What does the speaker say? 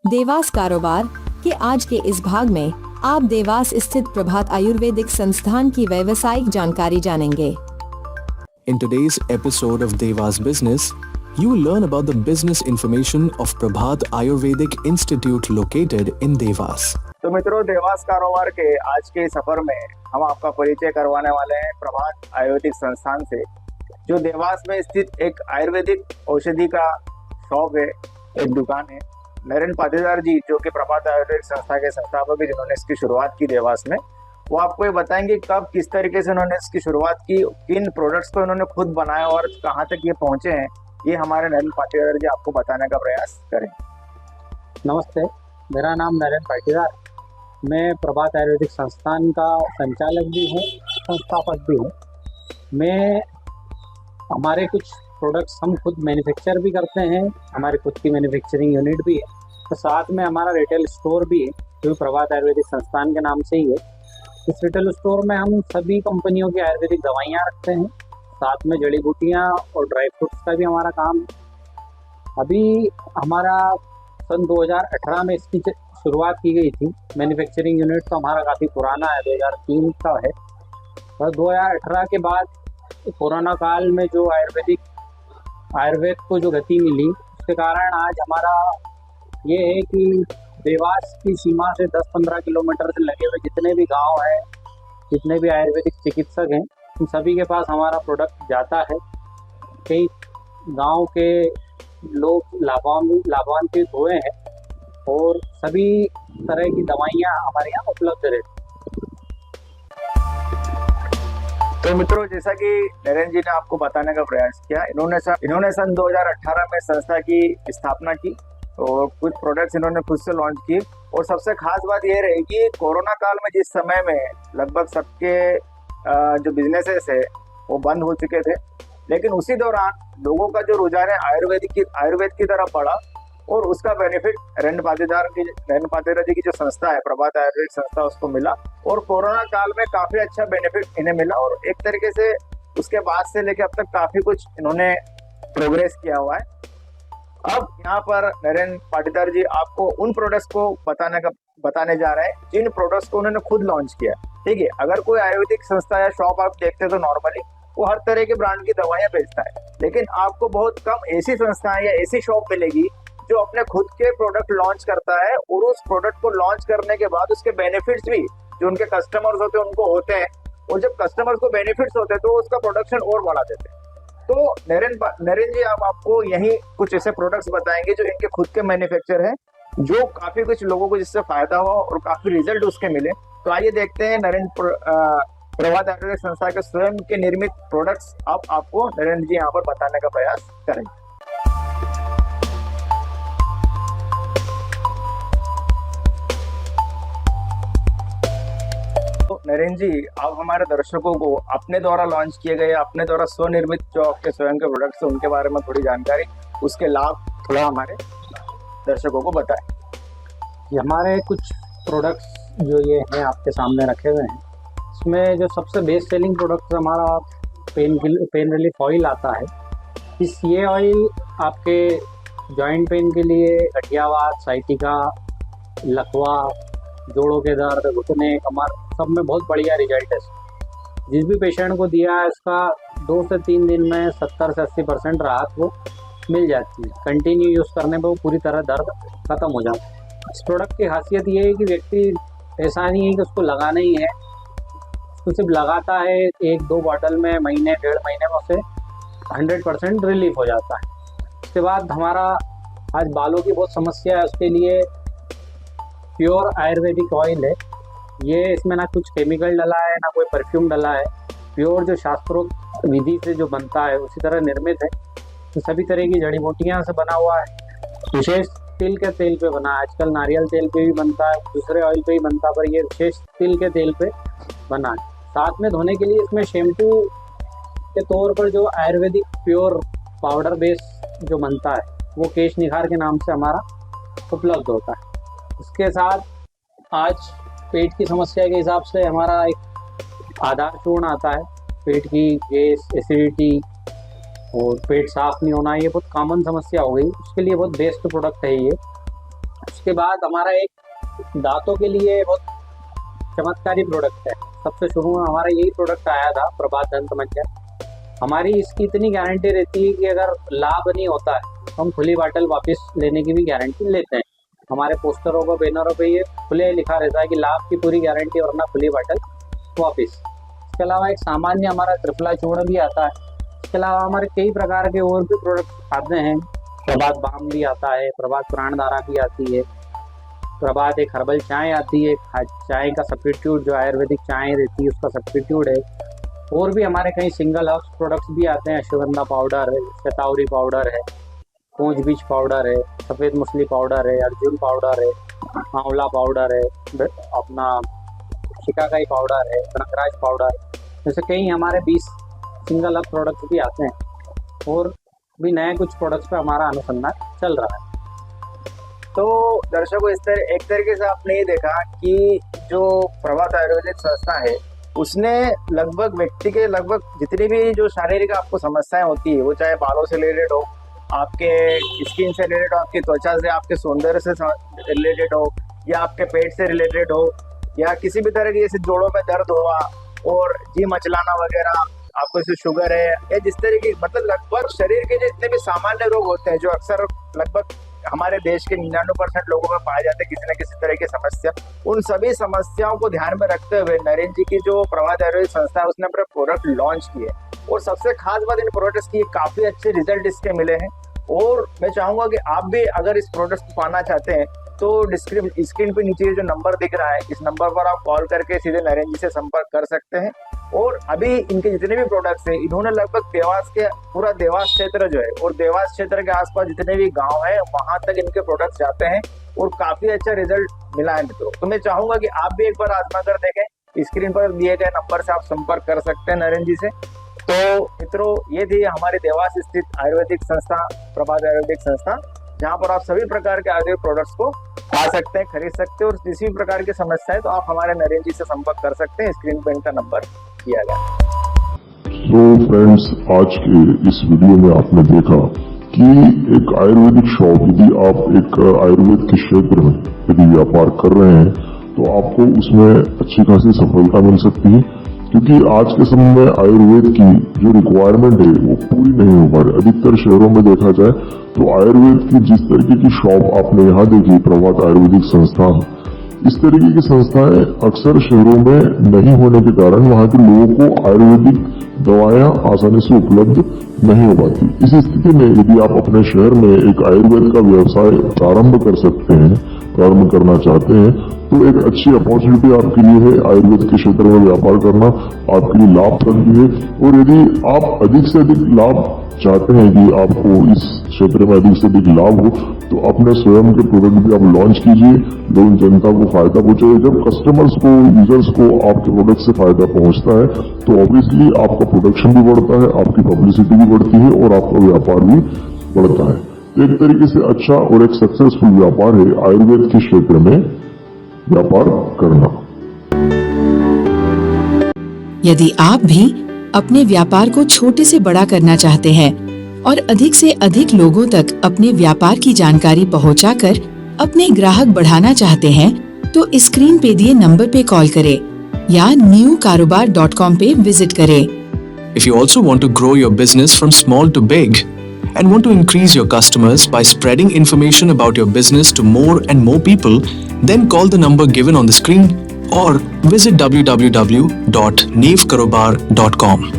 देवास कारोबार के आज के इस भाग में आप देवास स्थित प्रभात आयुर्वेदिक संस्थान की व्यावसायिक जानकारी जानेंगे। In today's episode of Devas Business, you will learn about the business information of Prabhat Ayurvedic Institute located in Devas. तो मित्रों, देवास कारोबार के आज के सफर में हम आपका परिचय करवाने वाले हैं प्रभात आयुर्वेदिक संस्थान से, जो देवास में स्थित एक आयुर्वेदिक औषधि का शॉप है, एक दुकान है। नरेंद्र पाटीदार जी, जो कि प्रभात आयुर्वेदिक संस्था के संस्थापक है, जिन्होंने इसकी शुरुआत की देवास में, वो आपको ये बताएंगे कब किस तरीके से उन्होंने इसकी शुरुआत की, किन प्रोडक्ट्स को उन्होंने खुद बनाया और कहाँ तक ये पहुंचे हैं। ये हमारे नरेंद्र पाटीदार जी आपको बताने का प्रयास करें। नमस्ते, मेरा नाम नरेंद्र पाटीदार। मैं प्रभात आयुर्वेदिक संस्थान का संचालक भी हूँ, संस्थापक भी हूँ। मैं हमारे कुछ प्रोडक्ट्स हम खुद मैन्युफैक्चर भी करते हैं, हमारी खुद की मैन्युफैक्चरिंग यूनिट भी है, तो साथ में हमारा रिटेल स्टोर भी है, जो प्रभात आयुर्वेदिक संस्थान के नाम से ही है। इस रिटेल स्टोर में हम सभी कंपनियों की आयुर्वेदिक दवाइयाँ रखते हैं, साथ में जड़ी बूटियाँ और ड्राई फ्रूट्स का भी हमारा काम है। अभी हमारा सन 2018 में इसकी शुरुआत की गई थी। मैन्युफैक्चरिंग यूनिट तो हमारा काफ़ी पुराना है, 2003 का है। और 2018 के बाद कोरोना काल में जो आयुर्वेद को जो गति मिली, उसके कारण आज हमारा ये है कि देवास की सीमा से 10-15 किलोमीटर से लगे हुए जितने भी गांव हैं, जितने भी आयुर्वेदिक चिकित्सक हैं, उन सभी के पास हमारा प्रोडक्ट जाता है। कई गांव के लोग लाभान्वित हुए हैं और सभी तरह की दवाइयाँ हमारे यहाँ उपलब्ध रहती हैं। तो मित्रों, जैसा कि नरेंद्र जी ने आपको बताने का प्रयास किया, इन्होंने सन 2018 में संस्था की स्थापना की और कुछ प्रोडक्ट्स इन्होंने खुद से लॉन्च किए। और सबसे खास बात यह रही कि कोरोना काल में जिस समय में लगभग सबके जो बिजनेसेस है वो बंद हो चुके थे, लेकिन उसी दौरान लोगों का जो रुझान है आयुर्वेद की तरफ बढ़ा और उसका बेनिफिट नरेंद्र पाटीदार जी की जो संस्था है प्रभात आयुर्वेदिक संस्था, उसको मिला। और कोरोना काल में काफी अच्छा बेनिफिट इन्हें मिला और एक तरीके से उसके बाद से लेकर अब तक काफी कुछ इन्होंने प्रोग्रेस किया हुआ है। अब यहाँ पर नरेंद्र पाटीदार जी आपको उन प्रोडक्ट्स को बताने जा रहे हैं जिन प्रोडक्ट्स को उन्होंने खुद लॉन्च किया। ठीक है, अगर कोई आयुर्वेदिक संस्था या शॉप आप देखते तो नॉर्मली वो हर तरह के ब्रांड की दवाइयाँ बेचता है, लेकिन आपको बहुत कम ऐसी संस्थाएं या ऐसी शॉप मिलेगी जो अपने खुद के प्रोडक्ट लॉन्च करता है और उस प्रोडक्ट को लॉन्च करने के बाद उसके बेनिफिट्स भी जो उनके कस्टमर्स होते हैं उनको होते हैं, और जब कस्टमर्स को बेनिफिट्स होते हैं तो उसका प्रोडक्शन और बढ़ा देते हैं। तो नरेंद्र जी आपको यही कुछ ऐसे प्रोडक्ट्स बताएंगे जो इनके खुद के मैन्युफैक्चर है, जो काफी कुछ लोगों को जिससे फायदा हुआ और काफी रिजल्ट उसके मिले। तो आइए देखते हैं प्रभात आयुर्वेदिक संस्था के स्वयं के निर्मित प्रोडक्ट्स अब आपको नरेंद्र जी यहाँ पर बताने का प्रयास करेंगे। नरेंद्र जी, आप हमारे दर्शकों को अपने द्वारा लॉन्च किए गए, अपने द्वारा स्वनिर्मित जो आपके स्वयं के प्रोडक्ट्स हैं उनके बारे में थोड़ी जानकारी, उसके लाभ थोड़ा हमारे दर्शकों को बताएं। ये हमारे कुछ प्रोडक्ट्स जो ये हैं आपके सामने रखे हुए हैं, इसमें जो सबसे बेस्ट सेलिंग प्रोडक्ट हमारा पेन रिलीफ ऑयल आता है। ये ऑयल आपके जॉइंट पेन के लिए, गठियावात, साइटिका, लकवा, जोड़ों के दर्द, घुटने, कमर, सब में बहुत बढ़िया रिजल्ट है। जिस भी पेशेंट को दिया है उसका 2 से 3 दिन में 70 से 80% राहत वो मिल जाती है। कंटिन्यू यूज़ करने पर वो पूरी तरह दर्द खत्म हो जाता है। इस प्रोडक्ट की खासियत ये है कि व्यक्ति ऐसा नहीं है कि उसको लगाना ही है, उसको सिर्फ लगाता है 1-2 बॉटल में, महीने 1.5 महीने में उसे 100% रिलीफ हो जाता है। उसके बाद हमारा आज बालों की बहुत समस्या है, उसके लिए प्योर आयुर्वेदिक ऑयल है। ये इसमें ना कुछ केमिकल डला है, ना कोई परफ्यूम डला है। प्योर जो शास्त्रोक्त विधि से जो बनता है उसी तरह निर्मित है। तो सभी तरह की जड़ी बूटियाँ से बना हुआ है। विशेष तिल के तेल पे बना है। आजकल नारियल तेल पे भी बनता है, दूसरे ऑयल पे भी बनता है, पर ये विशेष तिल के तेल पे बना है। साथ में धोने के लिए इसमें शैम्पू के तौर पर जो आयुर्वेदिक प्योर पाउडर बेस जो बनता है वो केश निखार के नाम से हमारा उपलब्ध होता है। इसके साथ आज पेट की समस्या के हिसाब से हमारा एक आधार चूर्ण आता है। पेट की गैस, एसिडिटी और पेट साफ नहीं होना, ये बहुत कॉमन समस्या हो गई, उसके लिए बहुत बेस्ट प्रोडक्ट है ये। उसके बाद हमारा एक दांतों के लिए बहुत चमत्कारी प्रोडक्ट है। सबसे शुरू में हमारा यही प्रोडक्ट आया था, प्रभात दंत मंजन। हमारी इसकी इतनी गारंटी रहती है कि अगर लाभ नहीं होता है तो हम खुली बाटल वापस लेने की भी गारंटी लेते हैं। हमारे पोस्टरों पर, बैनरों पे ये खुले लिखा रहता है कि लाभ की पूरी गारंटी वरना खुली बाटल वापस। इसके अलावा एक सामान्य हमारा त्रिफला चूर्ण भी आता है। इसके अलावा हमारे कई प्रकार के और भी प्रोडक्ट आते हैं। प्रभात बाम भी आता है, प्रभात प्राणधारा भी आती है, प्रभात एक हर्बल चाय आती है, चाय का सब्स्टिट्यूट जो आयुर्वेदिक चाय रहती है उसका सब्स्टिट्यूट है। और भी हमारे कई सिंगल हाउस प्रोडक्ट्स भी आते हैं। अश्वगंधा पाउडर है, शतावरी पाउडर है, कोंच बीज पाउडर है, सफ़ेद मछली पाउडर है, अर्जुन पाउडर है, आंवला पाउडर है, अपना शिकाकाई पाउडर है, कनकराज पाउडर, जैसे कई हमारे 20 सिंगल हाउस प्रोडक्ट्स भी आते हैं। और भी नए कुछ प्रोडक्ट्स पे हमारा अनुसंधान चल रहा है। तो दर्शकों, एक तरीके से आपने ये देखा कि जो प्रभात आयुर्वेदिक संस्था है उसने लगभग व्यक्ति के लगभग जितनी भी जो शारीरिक आपको समस्याएं होती है, वो चाहे बालों से रिलेटेड हो, आपके स्किन से रिलेटेड हो, आपकी त्वचा से, आपके सौंदर्य से रिलेटेड हो, या आपके पेट से रिलेटेड हो, या किसी भी तरह की जैसे जोड़ों में दर्द हुआ और जी मचलाना वगैरह, आपको जैसे शुगर है, या जिस तरीके मतलब लगभग शरीर के जितने भी सामान्य रोग होते हैं जो अक्सर लगभग हमारे देश के 99% लोगों में पाए जाते हैं किसी न किसी तरह की समस्या, उन सभी समस्याओं को ध्यान में रखते हुए नरेंद्र जी की जो प्रभात आयुर्वेदिक संस्था है उसने अपने प्रोडक्ट लॉन्च किए। और सबसे खास बात इन प्रोडक्ट्स की काफी अच्छे रिजल्ट इसके मिले हैं। और मैं चाहूंगा कि आप भी अगर इस प्रोडक्ट को पाना चाहते हैं तो स्क्रीन पे नीचे जो नंबर दिख रहा है इस नंबर पर आप कॉल करके सीधे नरेंद्र जी से संपर्क कर सकते हैं। और अभी इनके जितने भी प्रोडक्ट्स हैं इन्होंने लगभग देवास के पूरा देवास क्षेत्र जो है और देवास क्षेत्र के आसपास जितने भी गांव हैं वहां तक इनके प्रोडक्ट्स जाते हैं और काफी अच्छा रिजल्ट मिला है मित्रों। तो मैं चाहूंगा कि आप भी एक बार आजमा कर देखें। स्क्रीन पर दिए गए नंबर से आप संपर्क कर सकते हैं नरेंद्र जी से। तो मित्रों, ये थी हमारे देवास स्थित आयुर्वेदिक संस्था प्रभात आयुर्वेदिक संस्था, जहाँ पर आप सभी प्रकार के आयुर्वेदिक प्रोडक्ट्स को पा सकते हैं, खरीद सकते हैं। और किसी भी प्रकार की समस्या है तो आप हमारे नरेंद्र जी से संपर्क कर सकते हैं। स्क्रीन पर इनका नंबर दिया गया। तो फ्रेंड्स, आज के इस वीडियो में आपने देखा कि एक आयुर्वेदिक शॉप, यदि आप एक आयुर्वेद के क्षेत्र में यदि व्यापार कर रहे हैं तो आपको उसमें अच्छी खासी सफलता मिल सकती है, क्योंकि आज के समय में आयुर्वेद की जो रिक्वायरमेंट है वो पूरी नहीं हो पा रही। अधिकतर शहरों में देखा जाए तो आयुर्वेद की जिस तरीके की शॉप आपने यहाँ देखी, प्रभात आयुर्वेदिक संस्था, इस तरीके की संस्थाएं अक्सर शहरों में नहीं होने के कारण वहाँ के लोगों को आयुर्वेदिक दवाएं आसानी से उपलब्ध नहीं हो पाती। इस स्थिति में यदि आप अपने शहर में एक आयुर्वेद का व्यवसाय प्रारंभ कर सकते हैं, प्रारंभ करना चाहते हैं, तो एक अच्छी अपॉर्चुनिटी आपके लिए है। आयुर्वेद के क्षेत्र में व्यापार करना आपके लिए लाभप्रद भी है। और यदि आप अधिक से अधिक लाभ चाहते हैं कि आपको इस क्षेत्र में अधिक से अधिक लाभ हो, तो अपने स्वयं के प्रोडक्ट भी आप लॉन्च कीजिए, लोग जनता को फायदा पहुंचाइए। जब कस्टमर्स को, यूजर्स को आपके प्रोडक्ट से फायदा पहुंचता है तो ऑब्वियसली आपका प्रोडक्शन भी बढ़ता है, आपकी पब्लिसिटी भी बढ़ती है और आपका व्यापार भी बढ़ता है। तो एक तरीके से अच्छा और एक सक्सेसफुल व्यापार है आयुर्वेद के क्षेत्र में व्यापार करना। यदि आप भी अपने व्यापार को छोटे से बड़ा करना चाहते हैं और अधिक से अधिक लोगों तक अपने व्यापार की जानकारी पहुंचाकर अपने ग्राहक बढ़ाना चाहते हैं, तो स्क्रीन पे दिए नंबर पे कॉल करें या newkarobar.com पे विजिट करें। If you also want to grow your business from small to big and want to increase your customers by spreading information about your business to more and more people, then call the number given on the screen or visit www.newkarobar.com.